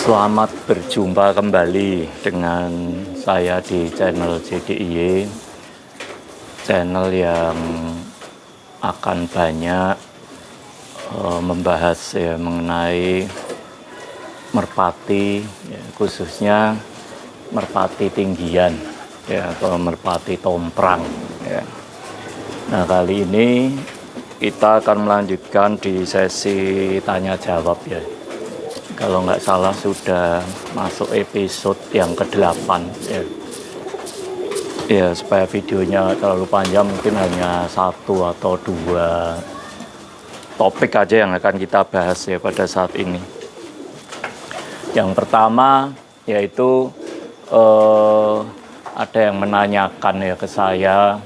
Selamat berjumpa kembali dengan saya di channel JDIY, channel yang akan banyak membahas ya mengenai merpati, ya, khususnya merpati tinggian ya, atau merpati tomprang ya. Nah, kali ini kita akan melanjutkan di sesi tanya jawab ya. Kalau nggak salah sudah masuk episode yang ke-8 ya. Ya, supaya videonya terlalu panjang mungkin hanya 1 atau 2 topik aja yang akan kita bahas ya pada saat ini. Yang pertama yaitu ada yang menanyakan ya ke saya,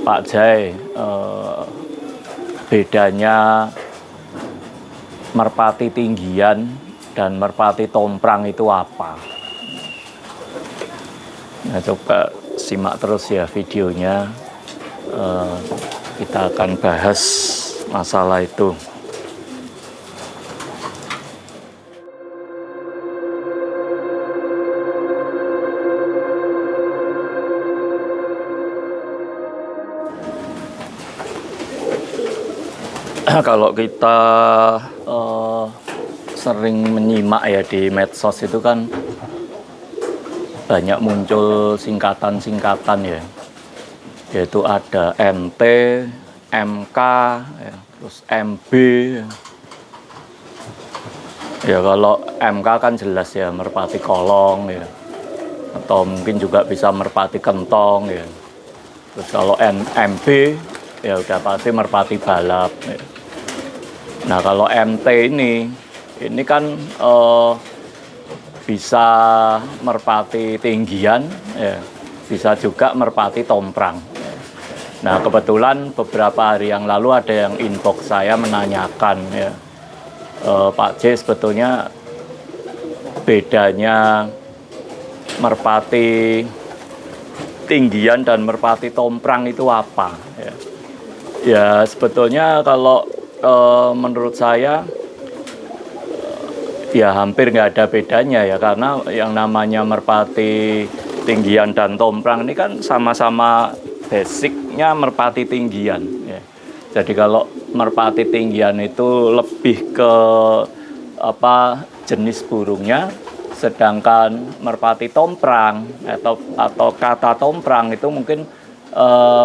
Pak Jai, bedanya merpati tinggian dan merpati tomprang itu apa? Nah, coba simak terus ya videonya. Kita akan bahas masalah itu. Kalau kita sering menyimak ya di medsos itu kan banyak muncul singkatan-singkatan ya, yaitu ada MT, MK, ya, terus MB. Ya kalau MK kan jelas ya merpati kolong ya, atau mungkin juga bisa merpati kentong ya. Terus kalau MB ya udah pasti merpati balap ya. Nah, kalau MT ini kan bisa merpati tinggian ya, bisa juga merpati tomprang ya. Nah, kebetulan beberapa hari yang lalu ada yang inbox saya menanyakan ya, Pak J, sebetulnya bedanya merpati tinggian dan merpati tomprang itu apa ya? Ya, sebetulnya kalau menurut saya ya hampir nggak ada bedanya ya, karena yang namanya merpati tinggian dan tomprang ini kan sama-sama basicnya merpati tinggian ya. Jadi kalau merpati tinggian itu lebih ke jenis burungnya, sedangkan merpati tomprang atau kata tomprang itu mungkin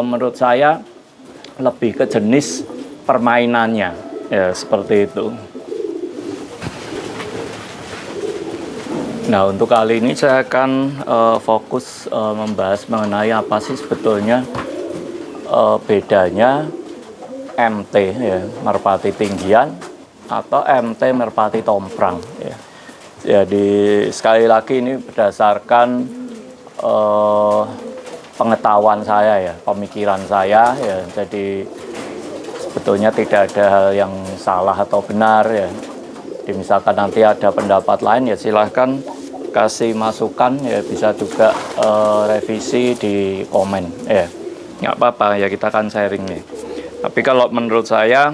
menurut saya lebih ke jenis permainannya ya, seperti itu. Nah, untuk kali ini saya akan fokus membahas mengenai apa sih sebetulnya bedanya MT ya, merpati tinggian, atau MT merpati tomprang ya. Jadi sekali lagi ini berdasarkan pengetahuan saya ya, pemikiran saya ya. Jadi sebetulnya tidak ada hal yang salah atau benar ya. Jadi misalkan nanti ada pendapat lain ya silahkan kasih masukan ya, bisa juga revisi di komen ya. Nggak apa-apa ya, kita akan sharing nih. Tapi kalau menurut saya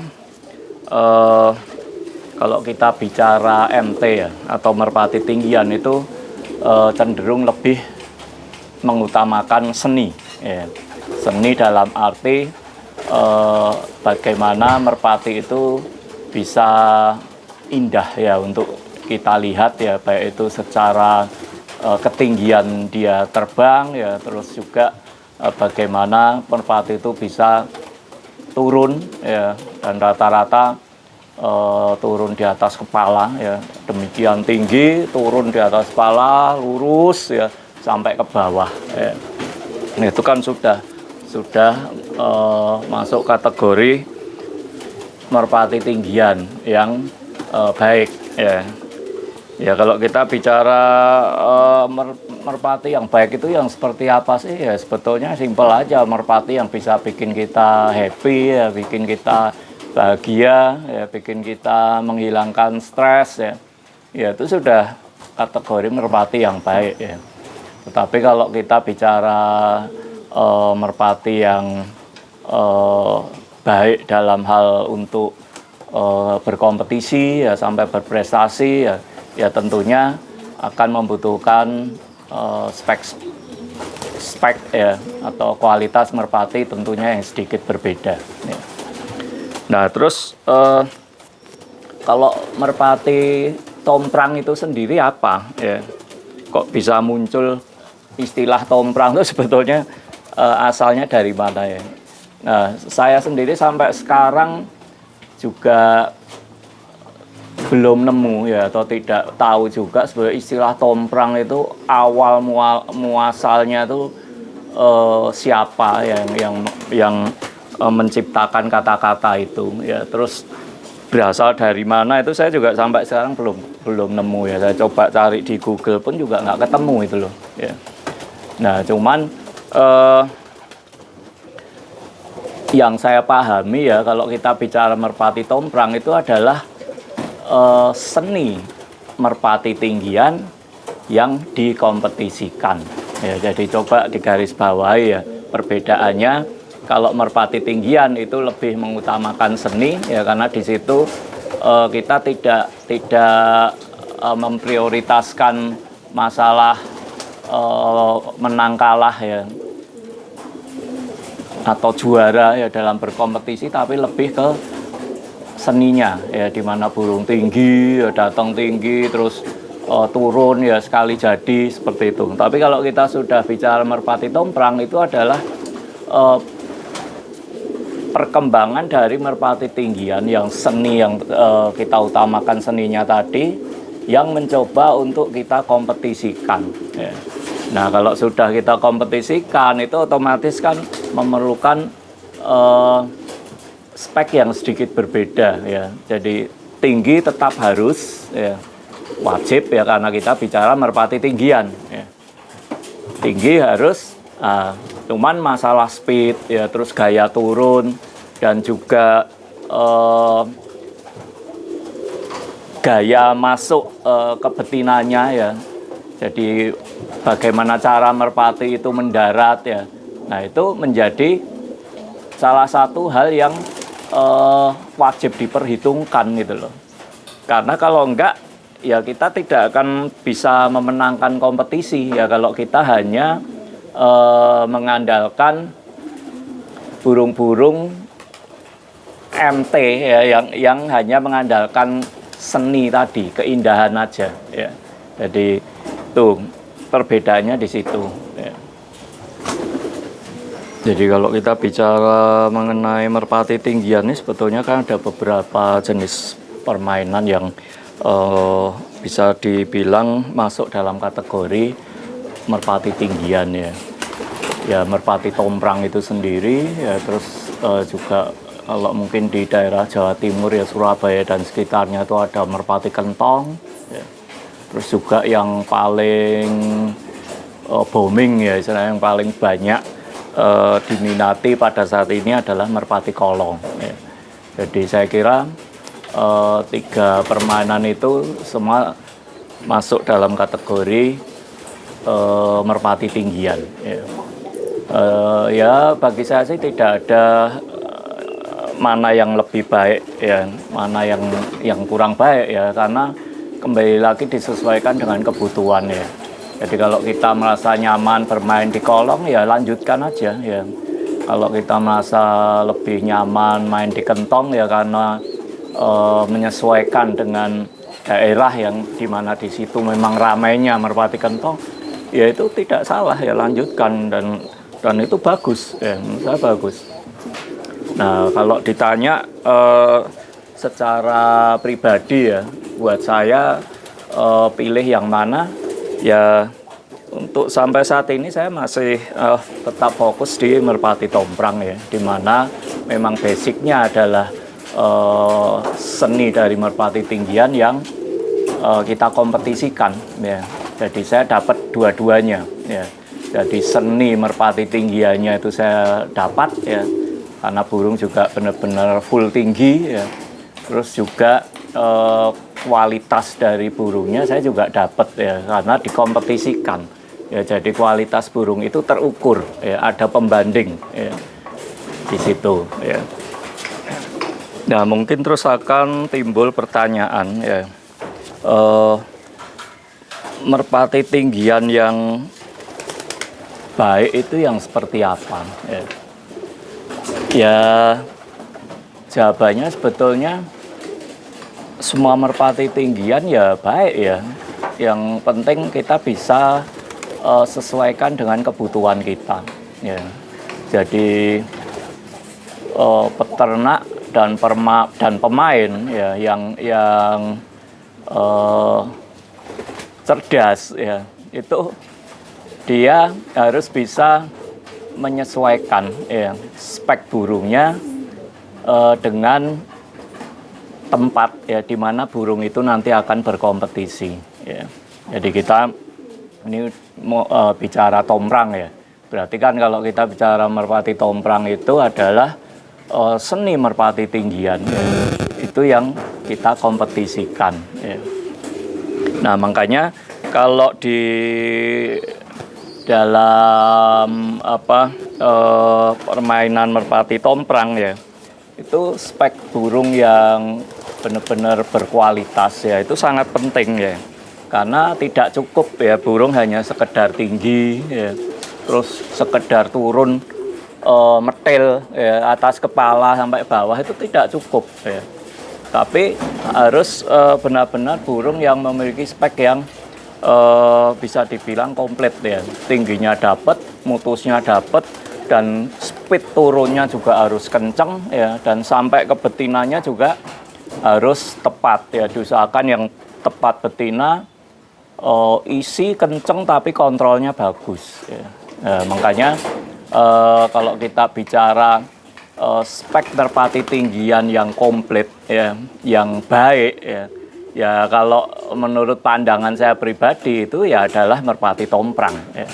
kalau kita bicara MT ya atau merpati tinggian itu cenderung lebih mengutamakan seni ya. Seni dalam arti bagaimana merpati itu bisa indah ya untuk kita lihat ya, baik itu secara ketinggian dia terbang ya, terus juga bagaimana merpati itu bisa turun ya, dan rata-rata turun di atas kepala ya, demikian tinggi, turun di atas kepala lurus ya sampai ke bawah ya. Nah, itu kan sudah masuk kategori merpati tinggian yang baik ya. Ya, kalau kita bicara merpati yang baik itu yang seperti apa sih ya, sebetulnya simpel aja. Merpati yang bisa bikin kita happy ya, bikin kita bahagia ya, bikin kita menghilangkan stres ya. Ya, itu sudah kategori merpati yang baik ya. Tetapi kalau kita bicara merpati yang baik dalam hal untuk berkompetisi ya sampai berprestasi ya, ya tentunya akan membutuhkan spek ya atau kualitas merpati tentunya yang sedikit berbeda. Ya. Nah terus kalau merpati tomprang itu sendiri apa ya? Kok bisa muncul istilah tomprang itu sebetulnya asalnya dari mana ya? Nah, saya sendiri sampai sekarang juga belum nemu ya atau tidak tahu juga sebenarnya istilah tomprang itu awal muasalnya itu siapa yang menciptakan kata-kata itu ya, terus berasal dari mana itu saya juga sampai sekarang belum nemu ya. Saya coba cari di Google pun juga nggak ketemu itu loh ya. Nah cuman yang saya pahami ya kalau kita bicara merpati tomprang itu adalah seni merpati tinggian yang dikompetisikan ya. Jadi coba digarisbawahi ya perbedaannya. Kalau merpati tinggian itu lebih mengutamakan seni ya karena di situ kita tidak memprioritaskan masalah menang kalah ya atau juara ya dalam berkompetisi, tapi lebih ke seninya ya, di mana burung tinggi ya datang tinggi terus turun ya sekali jadi seperti itu. Tapi kalau kita sudah bicara merpati tomprang itu adalah perkembangan dari merpati tinggian yang seni yang kita utamakan seninya tadi yang mencoba untuk kita kompetisikan ya. Nah kalau sudah kita kompetisikan itu otomatis kan memerlukan spek yang sedikit berbeda ya. Jadi tinggi tetap harus ya, wajib ya karena kita bicara merpati tinggian ya. Tinggi harus cuman masalah speed ya, terus gaya turun dan juga gaya masuk kebetinannya ya. Jadi bagaimana cara merpati itu mendarat ya. Nah itu menjadi salah satu hal yang wajib diperhitungkan gitu loh. Karena kalau enggak ya kita tidak akan bisa memenangkan kompetisi ya kalau kita hanya mengandalkan burung-burung MT ya yang hanya mengandalkan seni tadi, keindahan aja ya. Jadi tuh perbedaannya di situ ya. Jadi kalau kita bicara mengenai merpati tinggian ini sebetulnya kan ada beberapa jenis permainan yang bisa dibilang masuk dalam kategori merpati tinggian ya. Ya merpati tomprang itu sendiri ya, terus juga kalau mungkin di daerah Jawa Timur ya Surabaya dan sekitarnya itu ada merpati kentong ya. Terus juga yang paling booming ya istilahnya yang paling banyak diminati pada saat ini adalah merpati kolong ya. Jadi saya kira tiga permainan itu semua masuk dalam kategori merpati tinggian ya. Ya bagi saya sih tidak ada mana yang lebih baik ya, mana yang kurang baik ya, karena kembali lagi disesuaikan dengan kebutuhan ya. Jadi kalau kita merasa nyaman bermain di kolong ya lanjutkan aja ya. Kalau kita merasa lebih nyaman main di kentong ya karena menyesuaikan dengan daerah yang dimana di situ memang ramainya merpati kentong ya, itu tidak salah ya, lanjutkan dan itu bagus ya, menurut saya bagus. Nah kalau ditanya secara pribadi ya, buat saya pilih yang mana ya, untuk sampai saat ini saya masih tetap fokus di merpati tomprang ya, dimana memang basicnya adalah seni dari merpati tinggian yang kita kompetisikan ya. Jadi saya dapat dua-duanya ya. Jadi seni merpati tinggiannya itu saya dapat ya, karena burung juga benar-benar full tinggi ya. Terus juga kualitas dari burungnya saya juga dapat ya, karena dikompetisikan ya. Jadi kualitas burung itu terukur ya, ada pembanding ya di situ ya. Nah, mungkin terus akan timbul pertanyaan ya, eh, merpati tinggian yang baik itu yang seperti apa? Ya, ya jawabannya sebetulnya semua merpati tinggian ya baik ya. Yang penting kita bisa sesuaikan dengan kebutuhan kita. Ya. Jadi peternak dan pemain ya yang cerdas ya itu dia harus bisa menyesuaikan ya spek burungnya dengan tempat ya di mana burung itu nanti akan berkompetisi ya. Jadi kita ini mau bicara tomprang ya. Berarti kan kalau kita bicara merpati tomprang itu adalah seni merpati tinggian ya. Itu yang kita kompetisikan ya. Nah, makanya kalau di dalam permainan merpati tomprang ya, itu spek burung yang benar-benar berkualitas ya, itu sangat penting ya. Karena tidak cukup ya burung hanya sekedar tinggi ya, terus sekedar turun metel ya, atas kepala sampai bawah itu tidak cukup ya. Tapi harus benar-benar burung yang memiliki spek yang bisa dibilang komplit ya. Tingginya dapat, mutusnya dapat, dan speed turunnya juga harus kenceng ya, dan sampai ke betinanya juga harus tepat ya. Diusahakan yang tepat betina, isi kenceng tapi kontrolnya bagus ya. Makanya kalau kita bicara spek merpati tinggian yang komplit ya, yang baik ya, ya kalau menurut pandangan saya pribadi itu ya adalah merpati tomprang ya.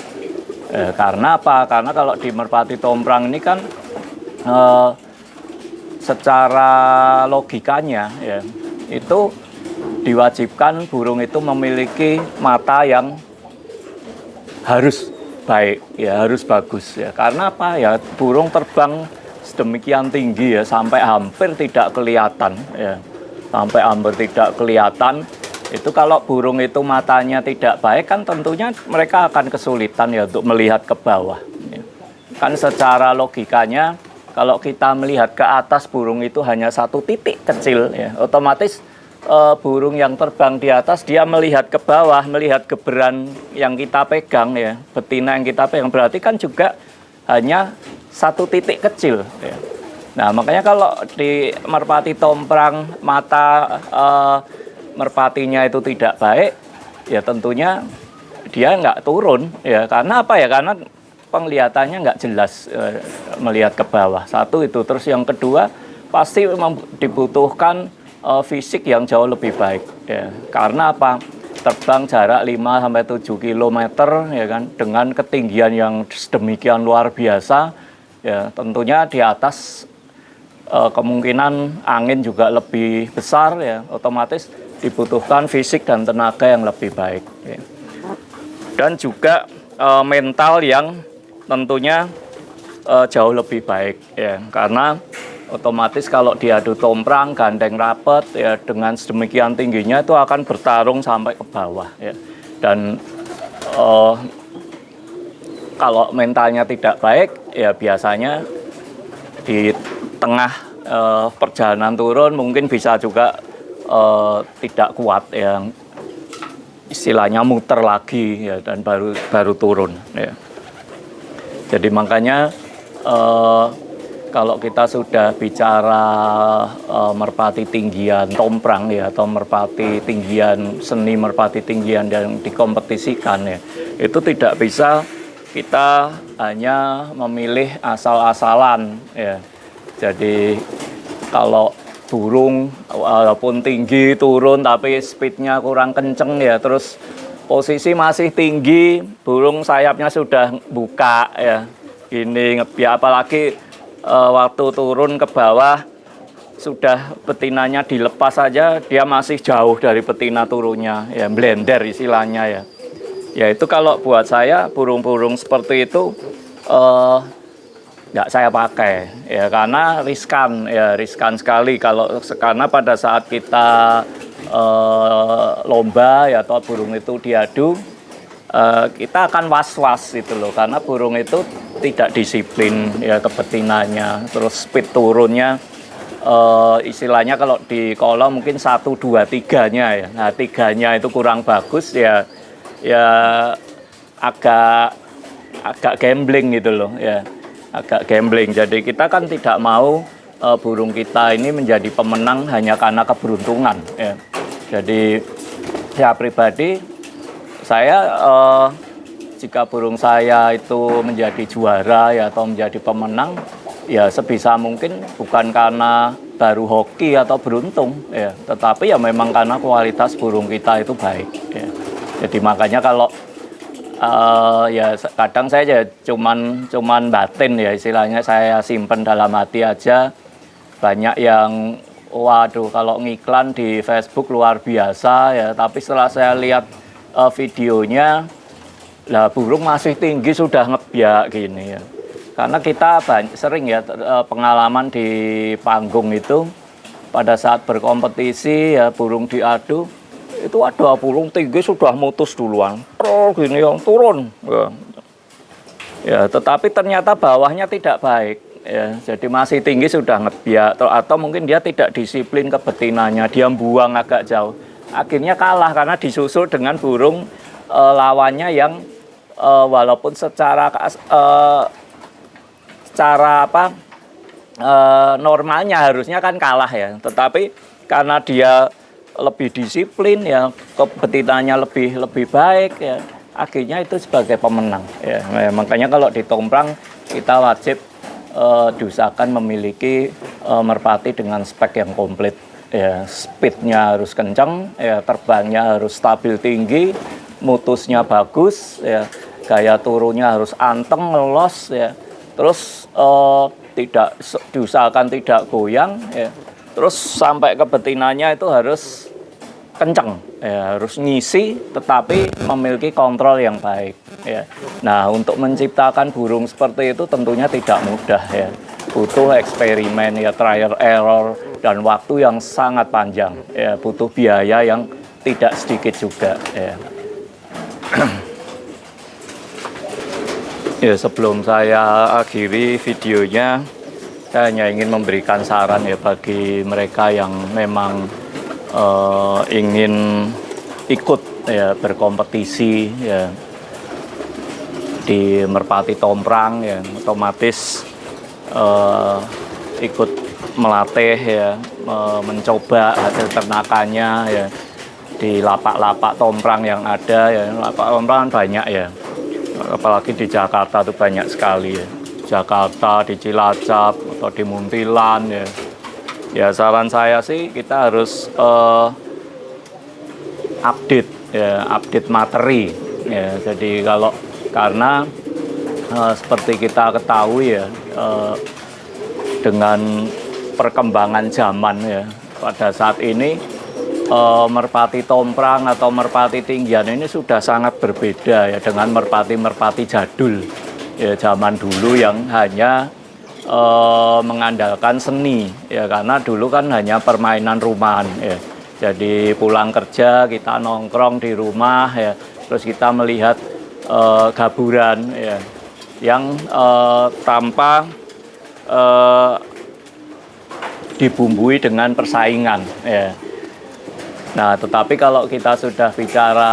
Karena apa? Karena kalau di merpati tomprang ini kan secara logikanya ya itu diwajibkan burung itu memiliki mata yang harus baik ya, harus bagus ya. Karena apa ya, burung terbang sedemikian tinggi ya sampai hampir tidak kelihatan ya, sampai hampir tidak kelihatan. Itu kalau burung itu matanya tidak baik kan tentunya mereka akan kesulitan ya untuk melihat ke bawah ya. Kan secara logikanya kalau kita melihat ke atas burung itu hanya satu titik kecil ya, otomatis burung yang terbang di atas dia melihat ke bawah, melihat geberan yang kita pegang ya, betina yang kita pegang, berarti kan juga hanya satu titik kecil ya. Nah, makanya kalau di merpati tomprang mata merpatinya itu tidak baik ya, tentunya dia nggak turun ya. Karena apa ya? Karena penglihatannya nggak jelas melihat ke bawah. Satu itu. Terus yang kedua pasti memang dibutuhkan fisik yang jauh lebih baik ya. Karena apa? Terbang jarak 5-7 km ya kan, dengan ketinggian yang sedemikian luar biasa ya, tentunya di atas kemungkinan angin juga lebih besar ya, otomatis dibutuhkan fisik dan tenaga yang lebih baik ya. Dan juga mental yang tentunya jauh lebih baik ya, karena otomatis kalau diadu tomprang gandeng rapet ya, dengan sedemikian tingginya itu akan bertarung sampai ke bawah ya. Dan kalau mentalnya tidak baik ya, biasanya di tengah perjalanan turun mungkin bisa juga tidak kuat ya, istilahnya muter lagi ya, dan baru turun ya. Jadi makanya kalau kita sudah bicara merpati tinggian tomprang ya, atau merpati tinggian, seni merpati tinggian yang dikompetisikan ya, itu tidak bisa kita hanya memilih asal-asalan ya. Jadi kalau burung walaupun tinggi turun tapi speednya kurang kenceng ya, terus posisi masih tinggi, burung sayapnya sudah buka ya, ini ngebiak, apalagi waktu turun ke bawah sudah betinanya dilepas saja, dia masih jauh dari betina turunnya ya, blender istilahnya ya. Ya itu kalau buat saya burung-burung seperti itu nggak saya pakai ya, karena riskan sekali karena pada saat kita lomba ya atau burung itu diadu, kita akan was-was gitu loh, karena burung itu tidak disiplin ya kebetinannya, terus speed turunnya istilahnya kalau di kolam mungkin 1, 2, 3-nya ya. Nah 3-nya itu kurang bagus ya agak gambling gitu loh ya, agak gambling. Jadi kita kan tidak mau burung kita ini menjadi pemenang hanya karena keberuntungan ya. Jadi saya pribadi, jika burung saya itu menjadi juara ya atau menjadi pemenang ya sebisa mungkin bukan karena baru hoki atau beruntung ya, tetapi ya memang karena kualitas burung kita itu baik ya. Jadi makanya kalau ya kadang saya ya cuman batin ya, istilahnya saya simpen dalam hati aja. Banyak yang waduh kalau ngiklan di Facebook luar biasa ya, tapi setelah saya lihat videonya, lah burung masih tinggi sudah ngebiak gini ya. Karena kita sering ya pengalaman di panggung itu pada saat berkompetisi ya burung diadu itu ada burung tinggi sudah mutus duluan, gini yang turun ya, tetapi ternyata bawahnya tidak baik ya, jadi masih tinggi sudah ngebiak atau mungkin dia tidak disiplin kebetinannya, dia buang agak jauh, akhirnya kalah karena disusul dengan burung lawannya yang walaupun secara normalnya harusnya kan kalah ya, tetapi karena dia lebih disiplin ya, kebetinannya lebih baik ya, akhirnya itu sebagai pemenang ya. Makanya kalau di Tomprang kita wajib diusahakan memiliki merpati dengan spek yang komplit ya, speednya harus kencang ya, terbangnya harus stabil tinggi, mutusnya bagus ya, gaya turunnya harus anteng ngelos ya, terus diusahakan tidak goyang ya, terus sampai kebetinannya itu harus kencang ya, harus ngisi tetapi memiliki kontrol yang baik ya. Nah untuk menciptakan burung seperti itu tentunya tidak mudah ya, butuh eksperimen ya, trial error dan waktu yang sangat panjang ya, butuh biaya yang tidak sedikit juga ya. Ya sebelum saya akhiri videonya, saya hanya ingin memberikan saran ya bagi mereka yang memang ingin ikut ya berkompetisi ya di Merpati Tomprang ya, otomatis ikut melatih ya, mencoba hasil ternakannya ya di lapak-lapak Tomprang yang ada ya. Lapak Tomprang banyak ya, apalagi di Jakarta itu banyak sekali ya, Jakarta, di Cilacap atau di Muntilan ya. Ya saran saya sih kita harus update materi ya. Jadi karena seperti kita ketahui ya, dengan perkembangan zaman ya, pada saat ini merpati Tomprang atau merpati tinggian ini sudah sangat berbeda ya dengan merpati jadul ya, zaman dulu yang hanya mengandalkan seni ya, karena dulu kan hanya permainan rumahan ya. Jadi pulang kerja kita nongkrong di rumah ya, terus kita melihat gaburan ya yang tanpa dibumbui dengan persaingan ya. Nah tetapi kalau kita sudah bicara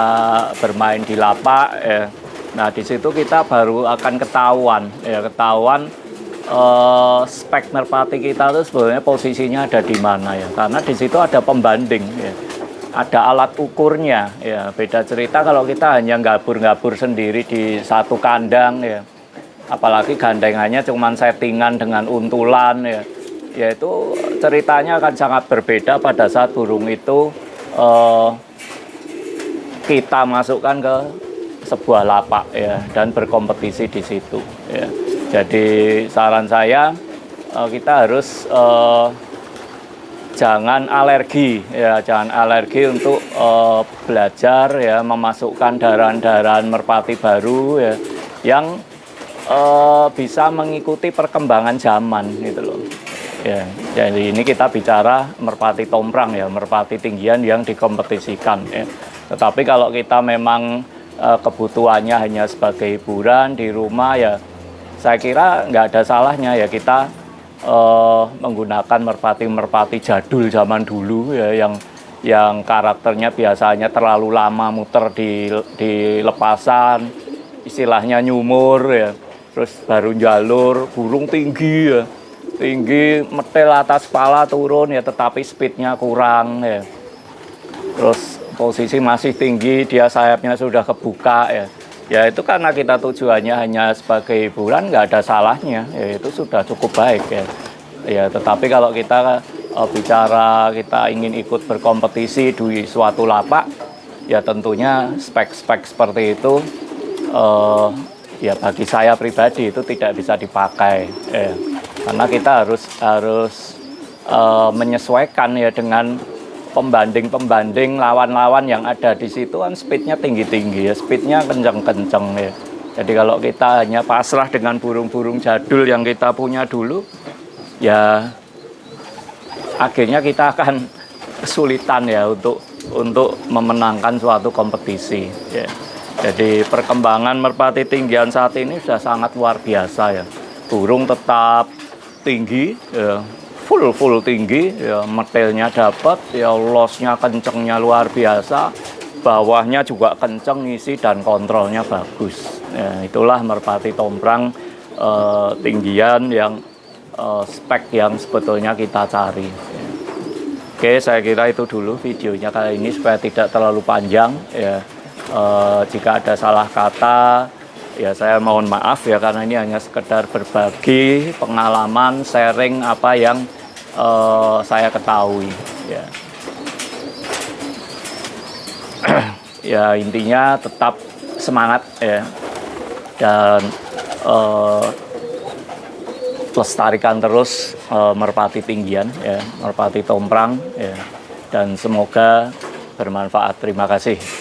bermain di lapak ya, nah di situ kita baru akan ketahuan spek merpati kita itu sebenarnya posisinya ada di mana ya, karena di situ ada pembanding ya, ada alat ukurnya ya. Beda cerita kalau kita hanya gabur-gabur sendiri di satu kandang ya, apalagi gandengannya cuma settingan dengan untulan ya, yaitu ceritanya akan sangat berbeda pada saat burung itu kita masukkan ke sebuah lapak ya dan berkompetisi di situ ya. Jadi saran saya kita harus jangan alergi untuk belajar ya, memasukkan daran-daran merpati baru ya, yang bisa mengikuti perkembangan zaman gitu loh. Ya, jadi ini kita bicara merpati tomprang ya, merpati tinggian yang dikompetisikan ya. Tetapi kalau kita memang kebutuhannya hanya sebagai hiburan di rumah ya, saya kira nggak ada salahnya ya kita menggunakan merpati-merpati jadul zaman dulu ya, yang karakternya biasanya terlalu lama muter di lepasan, istilahnya nyumur ya, terus baru jalur, burung tinggi ya, tinggi metel atas kepala turun ya, tetapi speednya kurang ya, terus posisi masih tinggi, dia sayapnya sudah kebuka ya. Ya itu karena kita tujuannya hanya sebagai hiburan, nggak ada salahnya ya, itu sudah cukup baik ya. Ya tetapi kalau kita bicara kita ingin ikut berkompetisi di suatu lapak, ya tentunya spek-spek seperti itu ya bagi saya pribadi itu tidak bisa dipakai ya. Karena kita harus menyesuaikan ya dengan pembanding lawan-lawan yang ada di situ kan speednya tinggi-tinggi ya, speednya kenceng-kenceng ya. Jadi kalau kita hanya pasrah dengan burung-burung jadul yang kita punya dulu, ya akhirnya kita akan kesulitan ya untuk memenangkan suatu kompetisi ya. Jadi perkembangan merpati tinggian saat ini sudah sangat luar biasa ya. Burung tetap tinggi ya, full tinggi ya, metelnya dapat ya, lossnya kencengnya luar biasa, bawahnya juga kenceng ngisi dan kontrolnya bagus ya. Itulah merpati tomprang tinggian yang spek yang sebetulnya kita cari. Oke, saya kira itu dulu videonya kali ini supaya tidak terlalu panjang ya. Jika ada salah kata ya saya mohon maaf ya, karena ini hanya sekedar berbagi pengalaman, sharing apa yang saya ketahui ya. Ya intinya tetap semangat ya, dan lestarikan terus merpati tinggian ya, merpati tomprang ya, dan semoga bermanfaat. Terima kasih.